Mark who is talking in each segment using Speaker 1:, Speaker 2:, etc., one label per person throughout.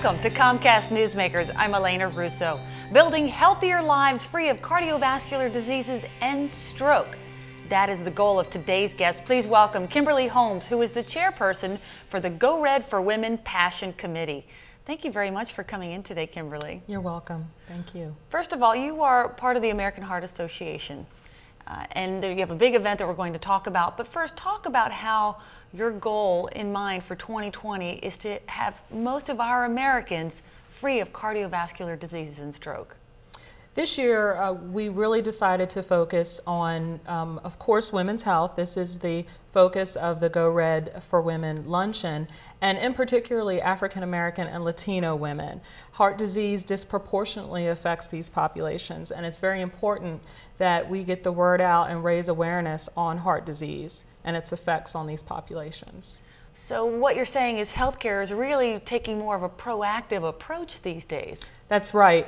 Speaker 1: Welcome to Comcast Newsmakers. I'm Elena Russo. Building healthier lives free of cardiovascular diseases and stroke. That is the goal of today's guest. Please welcome Kimberly Holmes, who is the chairperson for the Go Red for Women Passion Committee. Thank you very much for coming in today, Kimberly.
Speaker 2: You're welcome. Thank you.
Speaker 1: First of all, you are part of the American Heart Association, and you have a big event that we're going to talk about. But first, talk about how your goal in mind for 2020 is to have most of our Americans free of cardiovascular diseases and stroke.
Speaker 2: This year, we really decided to focus on, of course, women's health. This is the focus of the Go Red for Women Luncheon, and in particularly African American and Latino women. Heart disease disproportionately affects these populations, and it's very important that we get the word out and raise awareness on heart disease and its effects on these populations.
Speaker 1: So what you're saying is healthcare is really taking more of a proactive approach these days.
Speaker 2: That's right.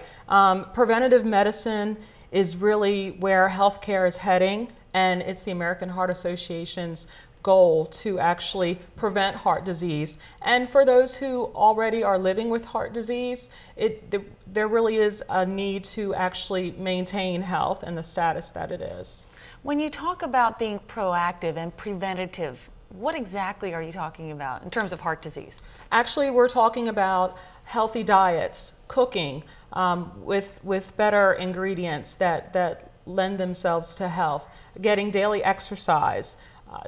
Speaker 2: Preventative medicine is really where healthcare is heading, and it's the American Heart Association's goal to actually prevent heart disease. And for those who already are living with heart disease, there really is a need to actually maintain health and the status that it is.
Speaker 1: When you talk about being proactive and preventative, what exactly are you talking about in terms of heart disease?
Speaker 2: Actually, we're talking about healthy diets, cooking with better ingredients that lend themselves to health, getting daily exercise,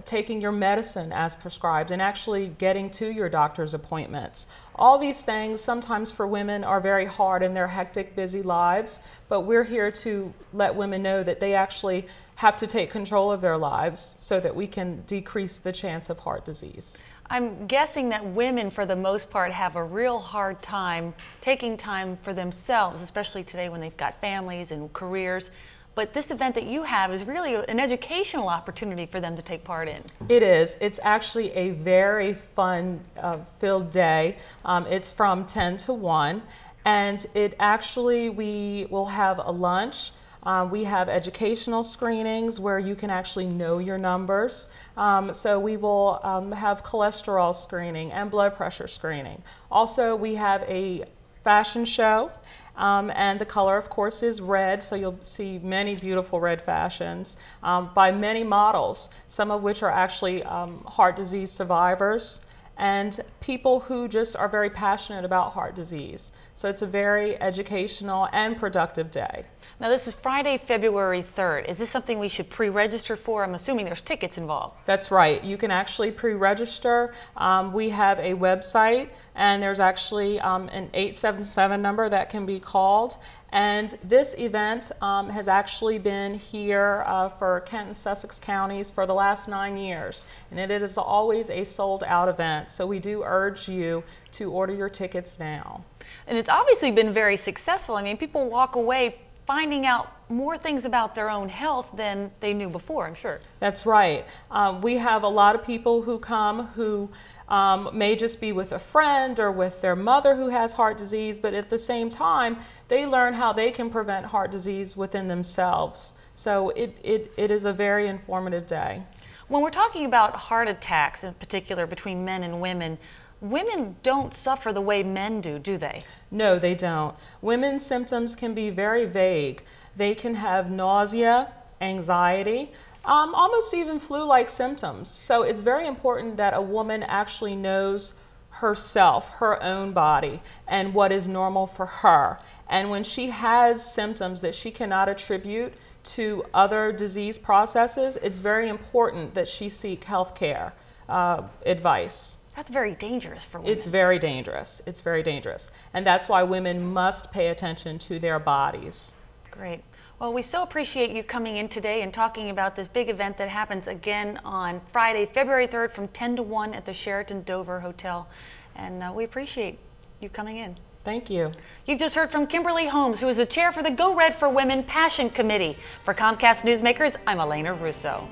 Speaker 2: taking your medicine as prescribed, and actually getting to your doctor's appointments. All these things sometimes for women are very hard in their hectic, busy lives, but we're here to let women know that they actually have to take control of their lives so that we can decrease the chance of heart disease.
Speaker 1: I'm guessing that women, for the most part, have a real hard time taking time for themselves, especially today when they've got families and careers. But this event that you have is really an educational opportunity for them to take part in.
Speaker 2: It is. It's actually a very fun filled day. It's from 10 to 1, and we will have a lunch. We have educational screenings where you can actually know your numbers. So we will have cholesterol screening and blood pressure screening. Also, we have a fashion show. And the color, of course, is red, so you'll see many beautiful red fashions by many models, some of which are actually heart disease survivors and people who just are very passionate about heart disease. So it's a very educational and productive day.
Speaker 1: Now this is Friday, February 3rd. Is this something we should pre-register for? I'm assuming there's tickets involved.
Speaker 2: That's right. You can actually pre-register. We have a website, and there's actually an 877 number that can be called. And this event has actually been here for Kent and Sussex counties for the last 9 years. And it is always a sold-out event. So we do urge you to order your tickets now.
Speaker 1: And it's obviously been very successful. I mean, people walk away finding out more things about their own health than they knew before, I'm sure.
Speaker 2: That's right. We have a lot of people who come who may just be with a friend or with their mother who has heart disease, but at the same time, they learn how they can prevent heart disease within themselves. So it is a very informative day.
Speaker 1: When we're talking about heart attacks in particular between men and women don't suffer the way men do they?
Speaker 2: No, they don't. Women's symptoms can be very vague. They can have nausea, anxiety, almost even flu-like symptoms. So it's very important that a woman actually knows herself, her own body, and what is normal for her. And when she has symptoms that she cannot attribute to other disease processes, it's very important that she seek health care advice.
Speaker 1: That's very dangerous for women.
Speaker 2: It's very dangerous. It's very dangerous. And that's why women must pay attention to their bodies.
Speaker 1: Great. Well, we so appreciate you coming in today and talking about this big event that happens again on Friday, February 3rd from 10 to 1 at the Sheraton Dover Hotel. And we appreciate you coming in.
Speaker 2: Thank you.
Speaker 1: You've just heard from Kimberly Holmes, who is the chair for the Go Red for Women Passion Committee. For Comcast Newsmakers, I'm Elena Russo.